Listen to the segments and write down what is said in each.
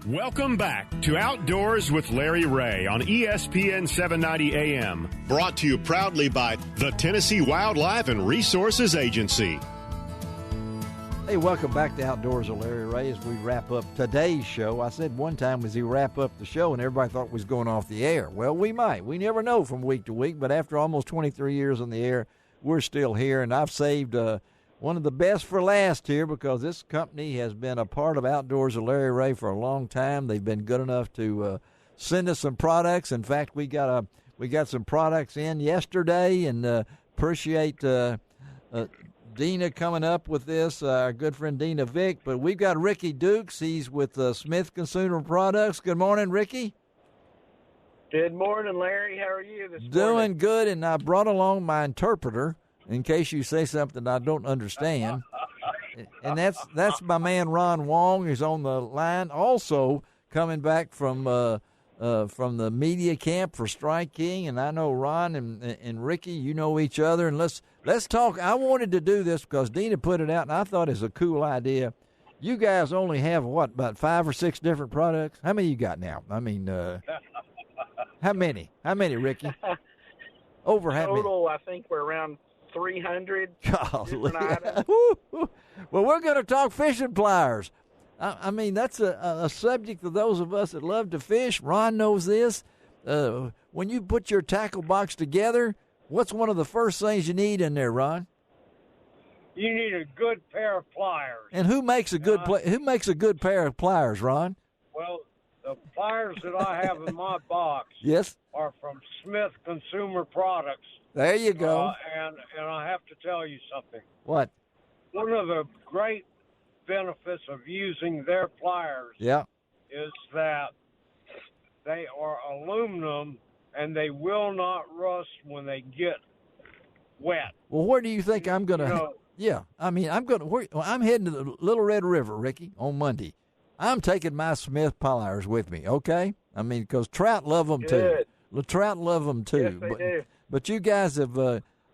Welcome back to Outdoors with Larry Ray on ESPN 790 AM. Brought to you proudly by the Tennessee Wildlife and Resources Agency. Hey, welcome back to Outdoors with Larry Ray as we wrap up today's show. I said one time as he wrap up the show and everybody thought we was going off the air. Well, we might. We never know from week to week, but after almost 23 years on the air, we're still here, and I've saved one of the best for last here because this company has been a part of Outdoors with Larry Ray for a long time. They've been good enough to send us some products. In fact, we got some products in yesterday, and appreciate Dina coming up with this, our good friend Dina Vick. But we've got Ricky Dukes. He's with Smith Consumer Products. Good morning, Ricky. Good morning, Larry. How are you this morning? Doing good, and I brought along my interpreter in case you say something I don't understand. And that's my man Ron Wong, who's on the line, also coming back from the media camp for Strike King. And I know Ron and Ricky, you know each other, and let's talk. I wanted to do this because Dina put it out, and I thought it was a cool idea. You guys only have, about 5 or 6 different products? How many you got now? I mean, how many? How many, Ricky? Over how many? Total, I think we're around 300 different items. Well, we're going to talk fishing pliers. I mean, that's a subject for those of us that love to fish. Ron knows this. When you put your tackle box together, what's one of the first things you need in there, Ron? You need a good pair of pliers. And who makes a good pair of pliers, Ron? Well, the pliers that I have in my box yes, are from Smith Consumer Products. There you go. And I have to tell you something. What? One of the great benefits of using their pliers is that they are aluminum and they will not rust when they get wet. Well, where do you think I'm going to? Yeah, I mean, I'm heading to the Little Red River, Ricky, on Monday. I'm taking my Smith pliers with me, okay? I mean, because trout love them too. The trout love them too. Yes, they do. But you guys have,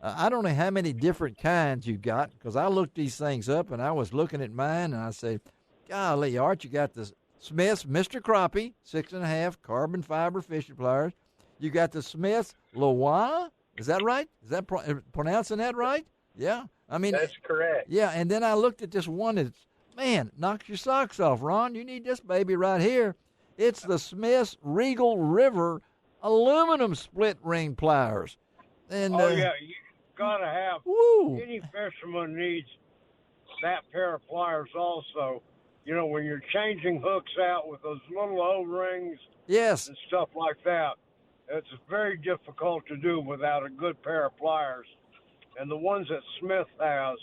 I don't know how many different kinds you got, because I looked these things up, and I was looking at mine, and I said, golly, Art, you got the Smith's Mr. Crappie, 6.5 carbon fiber fishing pliers. You got the Smith's Loire. Is that right? Is that pronouncing that right? Yeah. I mean, that's correct. Yeah, and then I looked at this one that's, man, knocks your socks off, Ron. You need this baby right here. It's the Smith's Regal River aluminum split ring pliers. And you got to have, any fisherman needs that pair of pliers also. You know, when you're changing hooks out with those little O-rings yes, and stuff like that, it's very difficult to do without a good pair of pliers. And the ones that Smith has,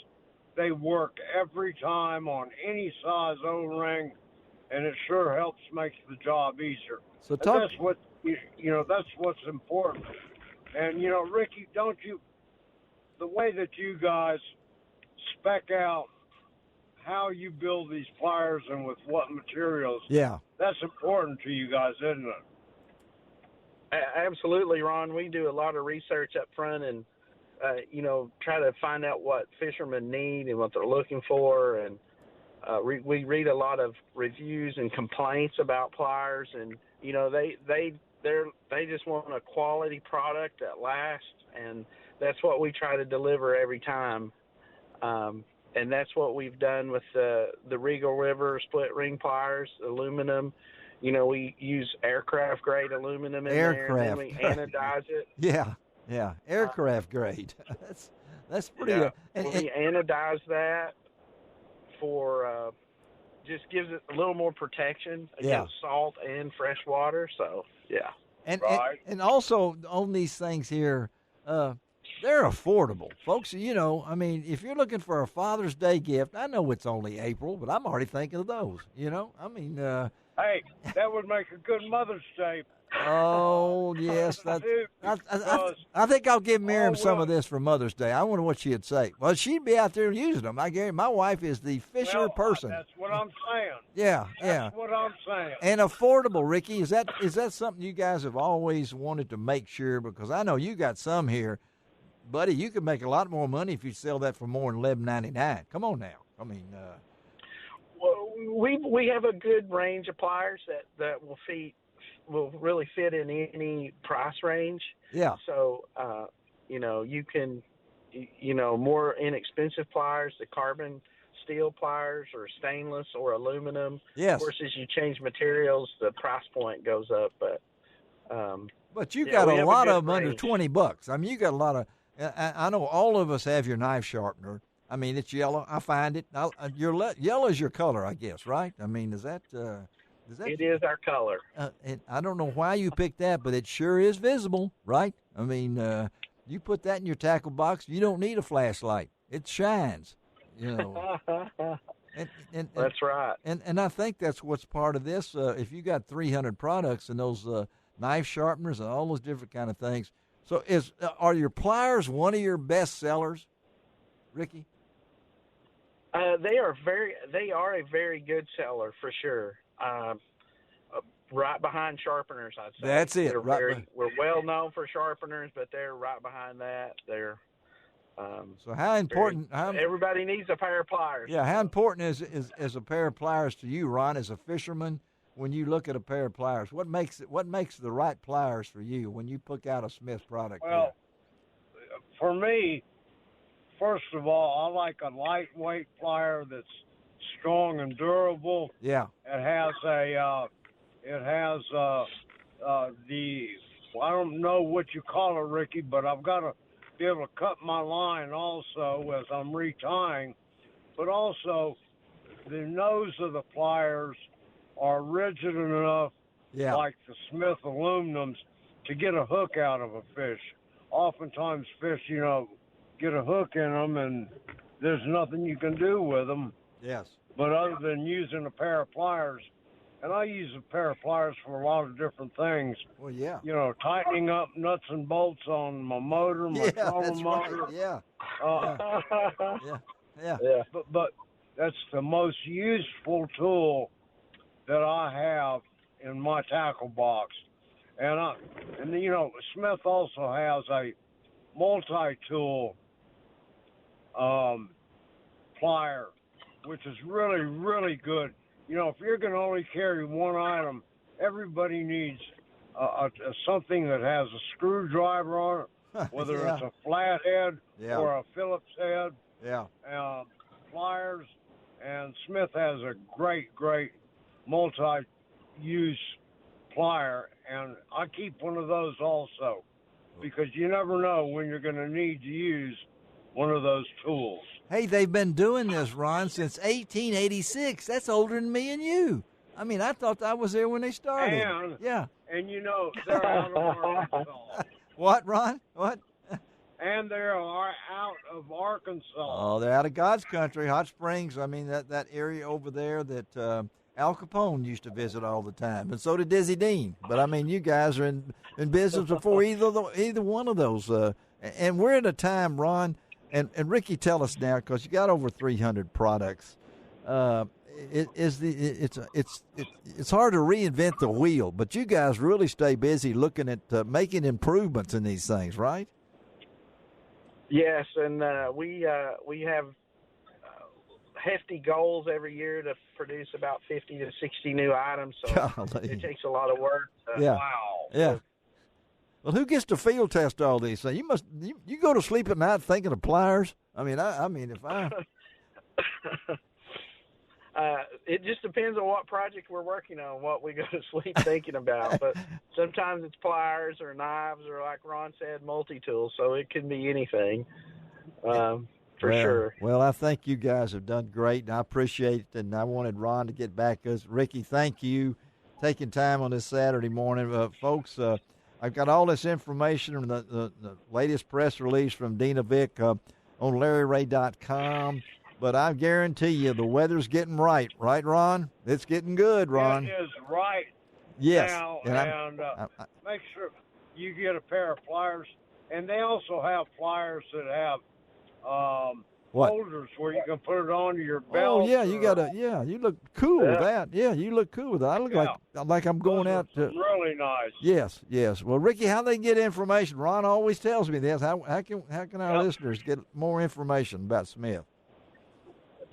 they work every time on any size O-ring, and it sure helps make the job easier. So that's what that's what's important. And Ricky, the way that you guys spec out how you build these pliers and with what materials, that's important to you guys, isn't it? Absolutely, Ron. We do a lot of research up front and try to find out what fishermen need and what they're looking for, and we read a lot of reviews and complaints about pliers, and they just want a quality product that lasts, and that's what we try to deliver every time. And that's what we've done with the Regal River split ring pliers, aluminum. We use aircraft grade aluminum in there, and then we anodize it. Yeah, aircraft grade. That's pretty good. And we anodize that for just gives it a little more protection against salt and fresh water. So and also on these things here, they're affordable, folks. I mean, if you're looking for a Father's Day gift, I know it's only April, but I'm already thinking of those. I mean, hey, that would make a good Mother's Day. Oh, yes. I think I'll give Miriam some of this for Mother's Day. I wonder what she'd say. Well, she'd be out there using them. I guarantee my wife is the fisher person. That's what I'm saying. Yeah. That's what I'm saying. And affordable, Ricky. Is that something you guys have always wanted to make sure? Because I know you got some here. Buddy, you could make a lot more money if you sell that for more than $11.99. Come on now. I mean, well, We have a good range of pliers that will really fit in any price range. Yeah. So you can more inexpensive pliers, the carbon steel pliers or stainless or aluminum. Yes. Of course, as you change materials, the price point goes up. But you got a lot of them under range. $20. I mean, you got a lot of. I know all of us have your knife sharpener. I mean, it's yellow. I find it. Yellow is your color, I guess, right? I mean, is that? It is our color. And I don't know why you picked that, but it sure is visible, right? I mean, you put that in your tackle box, you don't need a flashlight. It shines, you know. and that's right. And I think that's what's part of this. If you got 300 products and those knife sharpeners and all those different kind of things, so are your pliers one of your best sellers, Ricky? They are a very good seller for sure. Right behind sharpeners, I'd say. That's it. We're well known for sharpeners, but they're right behind that. They're so how important? Everybody needs a pair of pliers. Yeah, how important is a pair of pliers to you, Ron, as a fisherman? When you look at a pair of pliers, what makes the right pliers for you when you pick out a Smith product? Well, for me, first of all, I like a lightweight plier that's strong and durable. Yeah. It has I don't know what you call it, Ricky, but I've got to be able to cut my line also as I'm retying. But also, the nose of the pliers are rigid enough, like the Smith aluminums, to get a hook out of a fish. Oftentimes fish, get a hook in them and there's nothing you can do with them. Yes. But other than using a pair of pliers, and I use a pair of pliers for a lot of different things. Well, yeah. Tightening up nuts and bolts on my motor, my trolling motor. Right. Yeah. Yeah. But that's the most useful tool that I have in my tackle box. And Smith also has a multi-tool plier, which is really, really good. If you're going to only carry one item, everybody needs something that has a screwdriver on it, whether it's a flathead or a Phillips head. Yeah. Pliers, and Smith has a great multi-use plier, and I keep one of those also, because you never know when you're going to need to use one of those tools. Hey, they've been doing this, Ron, since 1886. That's older than me and you. I mean, I thought I was there when they started. And they're out of Arkansas. What, Ron? What? And they are out of Arkansas. Oh, they're out of God's country, Hot Springs. I mean, that area over there that Al Capone used to visit all the time, and so did Dizzy Dean. But I mean, you guys are in business before either one of those. And we're at a time, Ron, and Ricky, tell us now, because you got over 300 products. It's hard to reinvent the wheel, but you guys really stay busy looking at making improvements in these things, right? Yes, and we have hefty goals every year to produce about 50 to 60 new items. So it takes a lot of work. Yeah. Wow. Yeah. Well, who gets to field test all these things? You go to sleep at night thinking of pliers. I mean, if I. It just depends on what project we're working on, what we go to sleep thinking about. But sometimes it's pliers or knives or, like Ron said, multi-tools. So it can be anything, for sure. Well, I think you guys have done great, and I appreciate it. And I wanted Ron to get back. Ricky, thank you taking time on this Saturday morning. Folks, I've got all this information from the latest press release from Dina Vick on LarryRay.com. But I guarantee you the weather's getting right, Ron? It's getting good, Ron. It is right yes. now, and make sure you get a pair of pliers. And they also have pliers that have holders where you can put it onto your belt. Oh, yeah, you look cool with that. Yeah, you look cool with that. I look like I'm going out to. Really nice. Yes. Well, Ricky, how they get information? Ron always tells me this. How can our listeners get more information about Smith?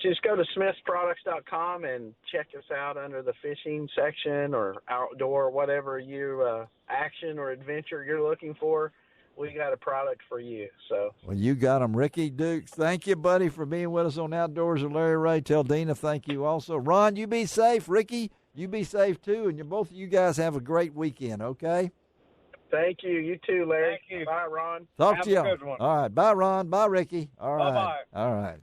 Just go to smithsproducts.com and check us out under the fishing section or outdoor, whatever you action or adventure you're looking for. We got a product for you. So, well, you got them, Ricky Dukes. Thank you, buddy, for being with us on Outdoors with Larry Ray. Tell Dina thank you also. Ron, you be safe. Ricky, you be safe too, and both of you guys have a great weekend. Okay. Thank you. You too, Larry. Thank you. Bye, Ron. Talk to you. Have a good one. All right. Bye, Ron. Bye, Ricky. All right. Bye-bye. All right.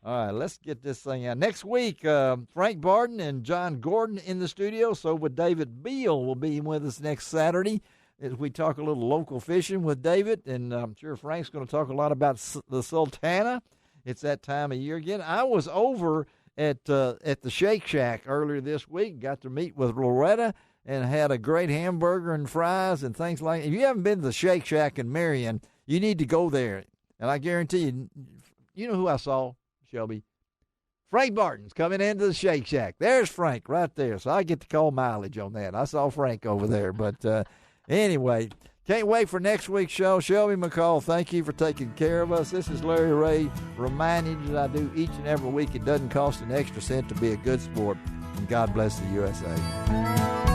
All right. Let's get this thing out. Next week, Frank Barden and John Gordon in the studio. So with David Beal will be with us next Saturday as we talk a little local fishing with David. And I'm sure Frank's going to talk a lot about the Sultana. It's that time of year again. I was over at the Shake Shack earlier this week. Got to meet with Loretta and had a great hamburger and fries and things like that. If you haven't been to the Shake Shack in Marion, you need to go there. And I guarantee you know who I saw, Shelby? Frank Barton's coming into the Shake Shack. There's Frank right there. So I get to call mileage on that. I saw Frank over there. But anyway, can't wait for next week's show. Shelby McCall, thank you for taking care of us. This is Larry Ray reminding you that I do each and every week. It doesn't cost an extra cent to be a good sport. And God bless the USA.